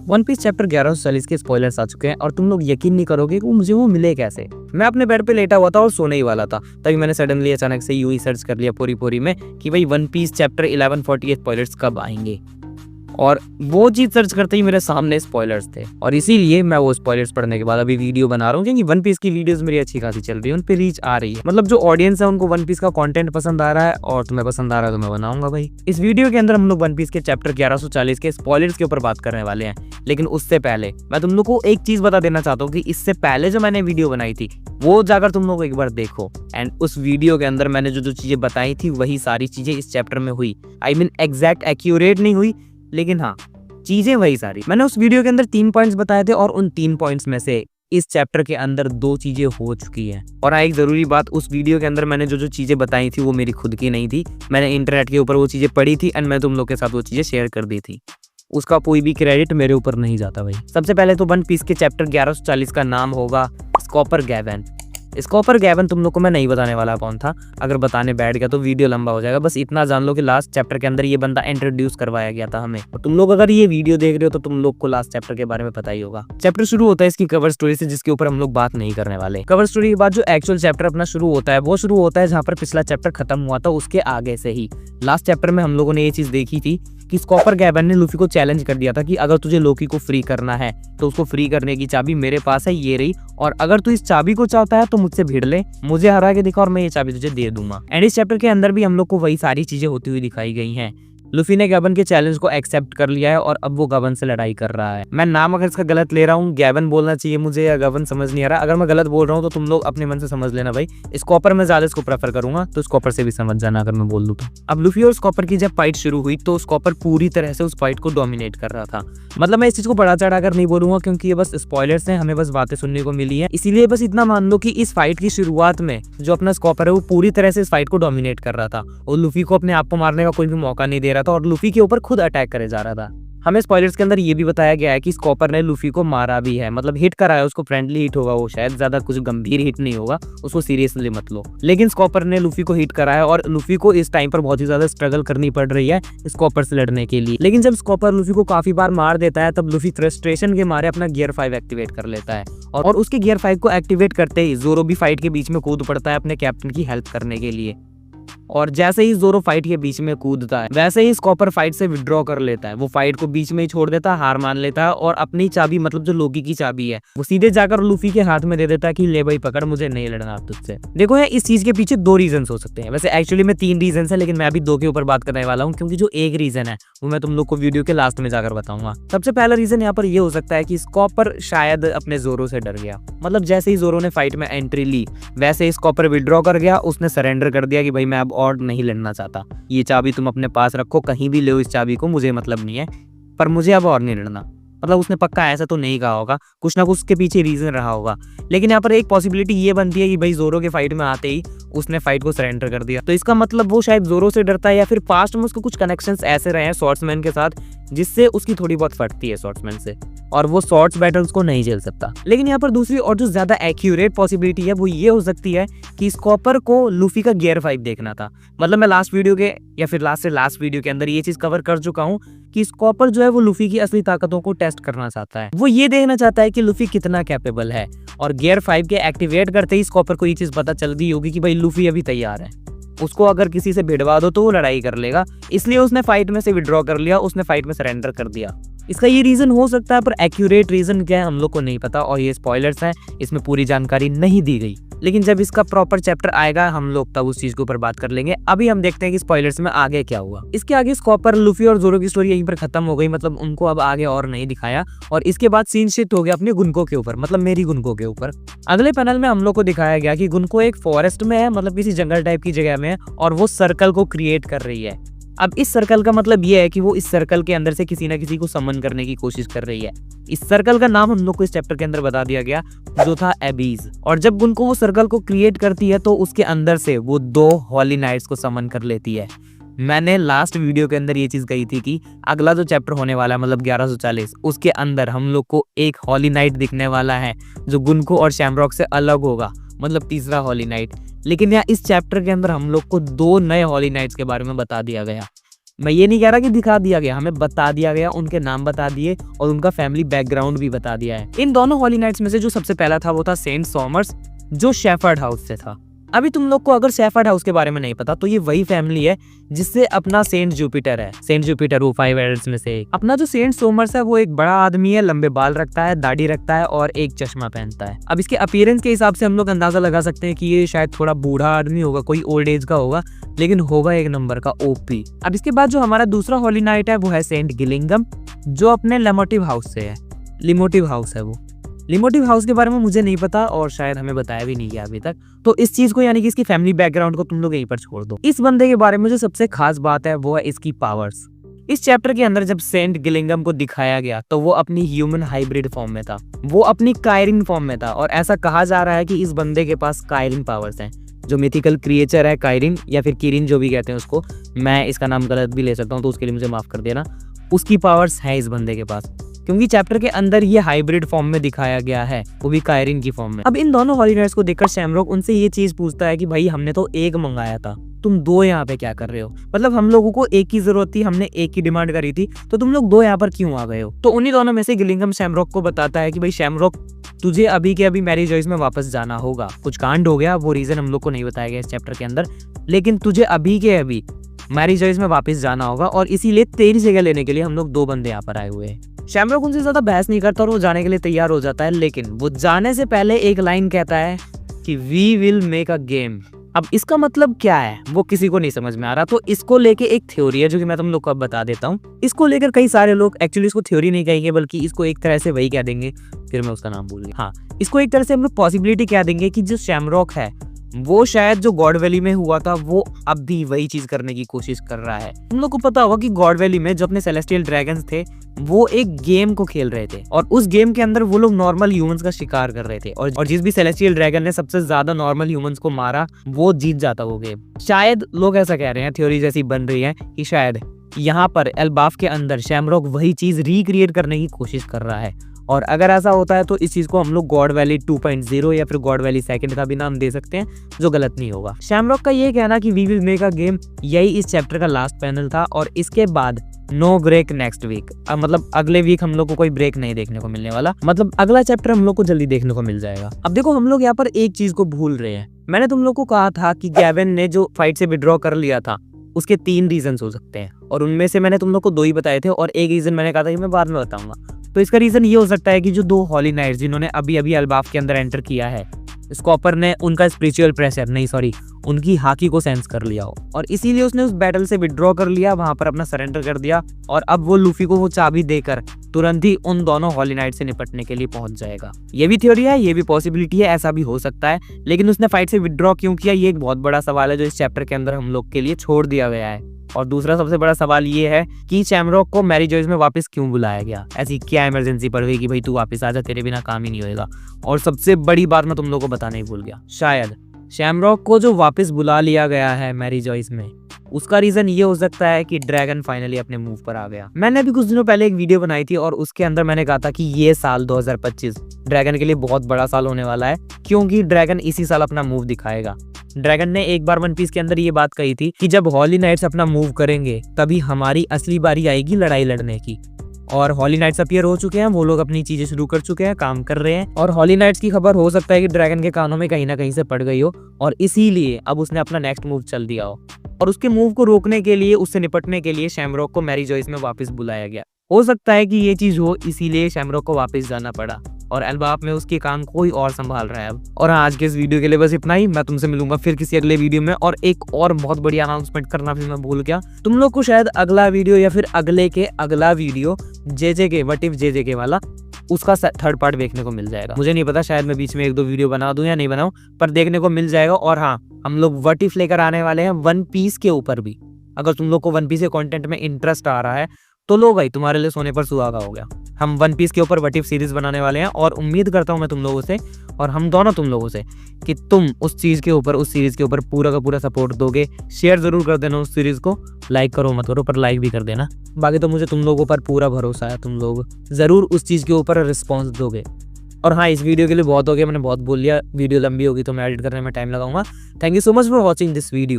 One piece chapter 1140 के spoilers आ चुके हैं और तुम लोग यकीन नहीं करोगे कि मुझे वो मिले कैसे। मैं अपने बेड पे लेटा हुआ था और सोने ही वाला था, तभी मैंने सडनली अचानक से यूं ही सर्च कर लिया पूरी में कि भाई वन पीस चैप्टर 1140 स्पॉयलर्स कब आएंगे, और वो चीज सर्च करते ही मेरे सामने स्पॉयलर्स थे। और इसीलिए मैं वो स्पॉयलर्स पढ़ने के बाद अभी वीडियो बना रहा हूँ, क्योंकि वन पीस की वीडियोस मेरी अच्छी खासी चल रही है, उन पे रीच आ रही है। मतलब जो ऑडियंस है उनको वन पीस का कंटेंट पसंद आ रहा है, और तुम्हें पसंद आ रहा है तो मैं बनाऊंगा भाई। इस वीडियो के अंदर हम लोग वन पीस के चैप्टर 1140 के स्पॉयलर्स के ऊपर बात करने वाले हैं। लेकिन उससे पहले मैं तुम लोग को एक चीज बता देना चाहता हूँ कि इससे पहले जो मैंने वीडियो बनाई थी वो जाकर तुम लोग एक बार देखो, एंड उस वीडियो के अंदर मैंने जो चीजें बताई थी वही सारी चीजें इस चैप्टर में हुई। आई मीन एग्जैक्ट एक्यूरेट नहीं हुई, लेकिन हाँ चीजें वही सारी। मैंने उस वीडियो के अंदर 3 पॉइंट्स बताए थे, और उन 3 पॉइंट्स में से इस चैप्टर के अंदर 2 चीजें हो चुकी हैं। और एक जरूरी बात, उस वीडियो के अंदर मैंने जो चीजें बताई थी वो मेरी खुद की नहीं थी, मैंने इंटरनेट के ऊपर वो चीजें पढ़ी थी एंड मैं तुम लोग के साथ वो चीजें शेयर कर दी थी। उसका कोई भी क्रेडिट मेरे ऊपर नहीं जाता भाई। सबसे पहले तो वन पीस के चैप्टर 1140 का नाम होगा स्कॉपर गैवन। स्कॉपर गैवन तुम लोग को मैं नहीं बताने वाला कौन था, अगर बताने बैठ गया तो वीडियो लंबा हो जाएगा। बस इतना जान लो कि लास्ट चैप्टर के अंदर ये बंदा इंट्रोड्यूस करवाया गया था हमें, और तुम लोग अगर ये वीडियो देख रहे हो तो तुम लोग को लास्ट चैप्टर के बारे में पता ही होगा। चैप्टर शुरू होता है इसकी कवर स्टोरी से, जिसके ऊपर हम लोग बात नहीं करने वाले। कवर स्टोरी के बाद जो एक्चुअल चैप्टर अपना शुरू होता है वो शुरू होता है जहाँ पर पिछला चैप्टर खत्म हुआ था उसके आगे से ही। लास्ट चैप्टर में हम लोगों ने ये चीज देखी थी कि स्कॉपर गैवन ने लूफी को चैलेंज कर दिया था कि अगर तुझे लोकी को फ्री करना है तो उसको फ्री करने की चाबी मेरे पास है, ये रही, और अगर तू इस चाबी को चाहता है तो मुझसे भिड़ ले, मुझे हरा के दिखा और मैं ये चाबी तुझे दे दूंगा। एंड इस चैप्टर के अंदर भी हम लोग को वही सारी चीजें होती हुई दिखाई गई हैं। लूफी ने गैवन के चैलेंज को एक्सेप्ट कर लिया है और अब वो गैवन से लड़ाई कर रहा है। मैं नाम अगर इसका गलत ले रहा हूँ, गैवन बोलना चाहिए मुझे या गैवन, समझ नहीं आ रहा। अगर मैं गलत बोल रहा हूँ तो तुम लोग अपने मन से समझ लेना भाई। स्कॉपर में ज्यादा इसको प्रेफर करूंगा, तो स्कॉपर से भी समझ जाना अगर मैं बोल दूं तो। अब लूफी और स्कॉपर की जब फाइट शुरू हुई तो स्कॉपर पूरी तरह से उस फाइट को डोमिनेट कर रहा था। मतलब मैं इस चीज को बड़ा चढ़ा कर नहीं बोलूंगा, क्योंकि ये बस स्पॉयलर्स हैं, हमें बस बातें सुनने को मिली है। इसीलिए बस इतना मान लो कि इस फाइट की शुरुआत में जो अपना स्कॉपर है वो पूरी तरह से इस फाइट को डोमिनेट कर रहा था, और लूफी को अपने आप को मारने का कोई भी मौका नहीं दे रहा था, और लूफी के ऊपर खुद अटैक करे जा रहा था। हमें स्पॉयलर्स के अंदर ये भी बताया गया है कि स्कॉपर ने लूफी को मारा भी है, मतलब हिट करा है उसको। फ्रेंडली हिट होगा वो, शायद ज्यादा कुछ गंभीर हिट नहीं होगा, उसको सीरियसली मत लो। लेकिन स्कॉपर ने लूफी को हिट करा है, और लूफी को इस टाइम पर बहुत ही ज्यादा स्ट्रगल करनी पड़ रही है स्कॉपर से लड़ने के लिए। लेकिन जब स्कॉपर लूफी को काफी बार मार देता है तब लूफी फ्रस्ट्रेशन के मारे अपना गियर 5 एक्टिवेट कर लेता है, और उसके गियर 5 को एक्टिवेट करते ही जोरो भी फाइट के बीच में कूद पड़ता है अपने कैप्टन की हेल्प करने के लिए। और जैसे ही जोरो फाइट के बीच में कूदता है वैसे ही स्कॉपर फाइट से विड्रॉ कर लेता है। वो फाइट को बीच में ही छोड़ देता है, हार मान लेता है, और अपनी चाबी, मतलब जो लोकी की चाबी है, वो सीधे जाकर लूफी के हाथ में दे देता है कि ले भाई पकड़, मुझे नहीं लड़ना तुझसे। देखो इस चीज के पीछे 2 रीजन हो सकते हैं। वैसे एक्चुअली में 3 रीजन है, लेकिन मैं अभी 2 के ऊपर बात करने वाला हूँ, क्योंकि जो एक रीजन है वो मैं तुम लोग को वीडियो के लास्ट में जाकर बताऊंगा। सबसे पहला रीजन यहाँ पर ये हो सकता है कि स्कॉपर शायद अपने जोरो से डर गया। मतलब जैसे ही जोरो ने फाइट में एंट्री ली वैसे ही स्कॉपर विड्रॉ कर गया, उसने सरेंडर कर दिया कि भाई मैं अब और नहीं लड़ना चाहता, ये चाबी तुम अपने पास रखो, कहीं भी ले इस चाबी को, मुझे मतलब नहीं है, पर मुझे अब और नहीं लड़ना। मतलब उसने पक्का ऐसा तो नहीं कहा होगा, कुछ ना कुछ उसके पीछे रीजन रहा होगा। लेकिन यहाँ पर एक पॉसिबिलिटी ये बनती है कि भाई जोरो के फाइट में आते ही उसने फाइट को सरेंडर कर दिया, तो इसका मतलब वो शायद जोरो से डरता है, या फिर पास्ट में उसको कुछ कनेक्शंस ऐसे रहे हैं स्वॉर्ड्समैन के साथ जिससे उसकी थोड़ी बहुत फटती है स्वॉर्ड्समैन से, और वो स्वॉर्ड्स बैटल्स को नहीं झेल सकता। लेकिन यहाँ पर दूसरी और जो ज्यादा एक्यूरेट पॉसिबिलिटी है वो ये हो सकती है कि स्कॉपर को लूफी का गियर 5 देखना था। मतलब मैं लास्ट वीडियो के या फिर लास्ट वीडियो के अंदर ये चीज कवर कर चुका हूँ कि स्कॉपर जो है वो लूफी की असली ताकतों को टेस्ट करना चाहता है। वो ये देखना चाहता है कि लूफी कितना कैपेबल है, और गियर 5 के एक्टिवेट करते ही स्कॉपर को ये चीज पता चल गई होगी कि भाई लूफी अभी तैयार है, उसको अगर किसी से भिड़वा दो तो वो लड़ाई कर लेगा, इसलिए उसने फाइट में से विड्रॉ कर लिया, उसने फाइट में सरेंडर कर दिया। इसका ये रीजन हो सकता है, पर एक्यूरेट रीजन क्या है हम लोग को नहीं पता, और ये स्पॉयलर्स हैं, इसमें पूरी जानकारी नहीं दी गई। लेकिन जब इसका प्रॉपर चैप्टर आएगा हम लोग तब उस चीज के ऊपर बात कर लेंगे। अभी हम देखते हैं कि स्पॉयलर्स में आगे क्या हुआ। इसके आगे स्कॉपर, लूफी और जोरो की स्टोरी यहीं पर खत्म हो गई, मतलब उनको अब आगे और नहीं दिखाया, और इसके बाद सीन शिफ्ट हो गया अपने गुनको के ऊपर, मतलब मेरी गुनको के ऊपर। अगले पैनल में हम लोग को दिखाया गया कि गुनको एक फॉरेस्ट में है, मतलब किसी जंगल टाइप की जगह में है, और वो सर्कल को क्रिएट कर रही है। अब इस सर्कल का मतलब ये है कि वो इस सर्कल के अंदर से किसी ना किसी को समन करने की कोशिश कर रही है। इस सर्कल का नाम हम लोग को इस चैप्टर के अंदर बता दिया गया, जो था एबीज। और जब गुनको वो सर्कल को क्रिएट करती है तो उसके अंदर से वो 2 हॉली नाइट्स को समन कर लेती है। मैंने लास्ट वीडियो के अंदर ये चीज कही थी कि अगला जो चैप्टर होने वाला है, मतलब 1140, उसके अंदर हम लोग को एक हॉली नाइट दिखने वाला है जो गुनको और शैमरॉक से अलग होगा, मतलब तीसरा हॉली नाइट। लेकिन यहाँ इस चैप्टर के अंदर हम लोग को 2 नए हॉली नाइट्स के बारे में बता दिया गया। मैं ये नहीं कह रहा कि दिखा दिया गया, हमें बता दिया गया, उनके नाम बता दिए और उनका फैमिली बैकग्राउंड भी बता दिया है। इन दोनों हॉली नाइट्स में से जो सबसे पहला था वो था सेंट सॉमर्स, जो शेफर्ड हाउस से था। अभी तुम लोग को अगर शेफर्ड हाउस के बारे में नहीं पता तो ये वही फैमिली है जिससे अपना सेंट जुपिटर है। सेंट जुपिटर वो 5 एडल्ट्स में से एक। अपना जो सेंट सोमर्स है वो एक बड़ा आदमी है, लंबे बाल रखता है, दाढ़ी रखता है और एक चश्मा पहनता है। अब इसके अपीयरेंस के हिसाब से हम लोग अंदाजा लगा सकते हैं कि ये शायद थोड़ा बूढ़ा आदमी होगा, कोई ओल्ड एज का होगा, लेकिन होगा एक नंबर का ओपी। अब इसके बाद जो हमारा दूसरा हॉली नाइट है वो है सेंट गिलिंगम, जो अपने लेमोटिव हाउस से है। लिमोटिव हाउस है वो। लिमोटिव हाउस के बारे में मुझे नहीं पता और शायद हमें बताया भी नहीं गया अभी तक, तो इस चीज को यानी कि इसकी फैमिली बैकग्राउंड को तुम लोग यहीं पर छोड़ दो। इस बंदे के बारे में जो सबसे खास बात है वो है इसकी पावर्स। इस चैप्टर के अंदर जब सेंट गिलिंगम को दिखाया गया तो वो अपनी ह्यूमन हाइब्रिड फॉर्म में था, वो अपनी कायरिन फॉर्म में था और ऐसा कहा जा रहा है कि इस बंदे के पास कायरिन पावर्स हैं। जो मिथिकल क्रिएचर है कायरिन या फिर किरिन जो भी कहते हैं उसको, मैं इसका नाम गलत भी ले सकता हूँ तो उसके लिए मुझे माफ कर देना, उसकी पावर्स है इस बंदे के पास, क्योंकि चैप्टर के अंदर ये हाइब्रिड फॉर्म में दिखाया गया है, वो भी कायरिन की फॉर्म में। अब इन दोनों हॉली नाइट्स को देखकर शैमरॉक उनसे ये चीज पूछता है कि भाई हमने तो एक मंगाया था, तुम दो यहाँ पे क्या कर रहे हो? मतलब हम लोगों को एक की जरूरत थी, हमने एक की डिमांड करी थी, तो तुम लोग दो यहाँ पर क्यों आ गए हो? तो उन्हीं दोनों में से गिलिंगम शैमरॉक को बताता है कि भाई शैमरॉक तुझे अभी के अभी मैरी जॉइस में वापस जाना होगा, कुछ कांड हो गया, वो रीजन हम लोग को नहीं बताया गया इस चैप्टर के अंदर, लेकिन तुझे अभी के अभी मैरी जॉइस में वापस जाना होगा और इसीलिए तेरी जगह लेने के लिए हम लोग दो बंदे यहाँ पर आए हुए हैं। शैमरॉक उनसे ज्यादा बहस नहीं करता और वो जाने के लिए तैयार हो जाता है, लेकिन वो जाने से पहले एक लाइन कहता है कि we will make a game. अब इसका मतलब क्या है वो किसी को नहीं समझ में आ रहा, तो इसको लेके एक थ्योरी है जो कि मैं तुम लोग को अब बता देता हूँ। इसको लेकर कई सारे लोग एक्चुअली इसको थ्योरी नहीं कहेंगे बल्कि इसको एक तरह से वही कह देंगे, फिर मैं उसका नाम भूल गया। हाँ, इसको एक तरह से हम लोग पॉसिबिलिटी कह देंगे कि जो शैमरॉक है वो शायद जो गॉड वैली में हुआ था वो अब भी वही चीज करने की कोशिश कर रहा है। तुम लोग को पता होगा कि गॉड वैली में जो अपने सेलेस्टियल ड्रैगन्स थे वो एक गेम को खेल रहे थे और उस गेम के अंदर वो लोग नॉर्मल ह्यूमंस का शिकार कर रहे थे और जिस भी सेलेस्टियल ड्रैगन ने सबसे ज्यादा नॉर्मल ह्यूमंस को मारा वो जीत जाता वो गेम। शायद लोग ऐसा कह रहे हैं, थ्योरी जैसी बन रही है कि शायद यहाँ पर एल्बाफ के अंदर शैमरॉक वही चीज रिक्रिएट करने की कोशिश कर रहा है और अगर ऐसा होता है तो इस चीज को हम लोग गॉड वैली 2.0 या फिर गॉड वैली सेकंड का भी नाम दे सकते हैं, जो गलत नहीं होगा। शैमरॉक का ये कहना कि we will make a game, यही इस चैप्टर का लास्ट पैनल था और इसके बाद नो ब्रेक नेक्स्ट वीक। अब मतलब अगले वीक हम लोग को कोई ब्रेक नहीं देखने को मिलने वाला, मतलब अगला चैप्टर हम लोग को जल्दी देखने को मिल जाएगा। अब देखो हम लोग यहाँ पर एक चीज को भूल रहे हैं। मैंने तुम लोग को कहा था कि गैविन ने जो फाइट से विड्रॉ कर लिया था उसके 3 रीजन हो सकते हैं और उनमें से मैंने तुम लोग को 2 ही बताए थे और एक रीजन मैंने कहा था कि मैं बाद में बताऊंगा। तो इसका रीजन ये हो सकता है कि जो 2 हॉली नाइट्स जिन्होंने अभी अभी एल्बाफ के अंदर एंटर किया है, स्कॉपर ने उनका स्पिरिचुअल प्रेशर नहीं सॉरी उनकी हाकी को सेंस कर लिया हो और इसीलिए उसने उस बैटल से विड्रॉ कर लिया, वहां पर अपना सरेंडर कर दिया और अब वो लूफी को वो चाबी देकर तुरंत ही उन दोनों हॉली नाइट से निपटने के लिए पहुंच जाएगा। ये भी थ्योरी है, ये भी पॉसिबिलिटी है, ऐसा भी हो सकता है, लेकिन उसने फाइट से विड्रॉ क्यों किया ये एक बहुत बड़ा सवाल है जो इस चैप्टर के अंदर हम लोग के लिए छोड़ दिया गया है। और दूसरा सबसे बड़ा सवाल ये है कि शैमरॉक को मैरी जॉइस में वापस क्यों बुलाया गया, ऐसी क्या इमरजेंसी पड़ गई कि भाई तू वापस आजा, तेरे बिना काम ही नहीं होएगा। और सबसे बड़ी बात मैं तुम लोग को बताने ही भूल गया, शायद शैमरॉक को जो वापस बुला लिया गया है मैरी जॉइस में उसका रीजन ये हो सकता है कि ड्रैगन फाइनली अपने मूव पर आ गया। मैंने अभी कुछ दिनों पहले एक वीडियो बनाई थी और उसके अंदर मैंने कहा था कि ये साल 2025 ड्रैगन के लिए बहुत बड़ा साल होने वाला है क्योंकि ड्रैगन इसी साल अपना मूव दिखाएगा। ड्रैगन ने एक बार वन पीस के अंदर ये बात कही थी कि जब हॉली नाइट्स अपना मूव करेंगे तभी हमारी असली बारी आएगी लड़ाई लड़ने की। और हॉली नाइट्स अपीयर हो चुके हैं, वो लोग अपनी चीजें शुरू कर चुके हैं, काम कर रहे हैं और हॉली नाइट्स की खबर हो सकता है कि ड्रैगन के कानों में कहीं ना कहीं से पड़ गई हो और इसीलिए अब उसने अपना नेक्स्ट मूव चल दिया हो और उसके मूव को रोकने के लिए, उससे निपटने के लिए शैमरॉक को मैरी जॉइस में वापस बुलाया गया। हो सकता है कि ये चीज हो, इसीलिए शैमरॉक को वापस जाना पड़ा और एल्बाफ में उसके काम कोई और संभाल रहा है अब। और आज के इस वीडियो के लिए बस इतना ही। मैं तुमसे मिलूंगा फिर किसी अगले वीडियो में और एक और बहुत बड़ी अनाउंसमेंट करना फिर मैं भूल गया। तुम लोग को शायद अगला वीडियो या फिर अगले के अगला वीडियो जेजे के व्हाट इफ जेजे के वाला उसका 3rd पार्ट देखने को मिल जाएगा। मुझे नहीं पता, शायद मैं बीच में 1-2 वीडियो बना दूं या नहीं बनाऊं, पर देखने को मिल जाएगा। और हाँ, हम लोग व्हाट इफ लेकर आने वाले हैं वन पीस के ऊपर भी। अगर तुम लोग को वन पीस के कंटेंट में इंटरेस्ट आ रहा है तो लो भाई, तुम्हारे लिए सोने पर सुहागा हो गया। हम वन पीस के ऊपर व्हाट इफ सीरीज बनाने वाले हैं और उम्मीद करता हूं मैं तुम लोगों से और हम दोनों तुम लोगों से कि तुम उस सीरीज के ऊपर पूरा का पूरा सपोर्ट दोगे। शेयर जरूर कर देना उस सीरीज को, लाइक करो मत करो पर लाइक भी कर देना। बाकी तो मुझे तुम लोगों पर पूरा भरोसा है, तुम लोग जरूर उस चीज के ऊपर रिस्पॉन्स दोगे। और हाँ, इस वीडियो के लिए बहुत हो गया, मैंने बहुत बोल लिया, वीडियो लंबी होगी तो मैं एडिट करने में टाइम लगाऊंगा। Thank you so much for watching this video.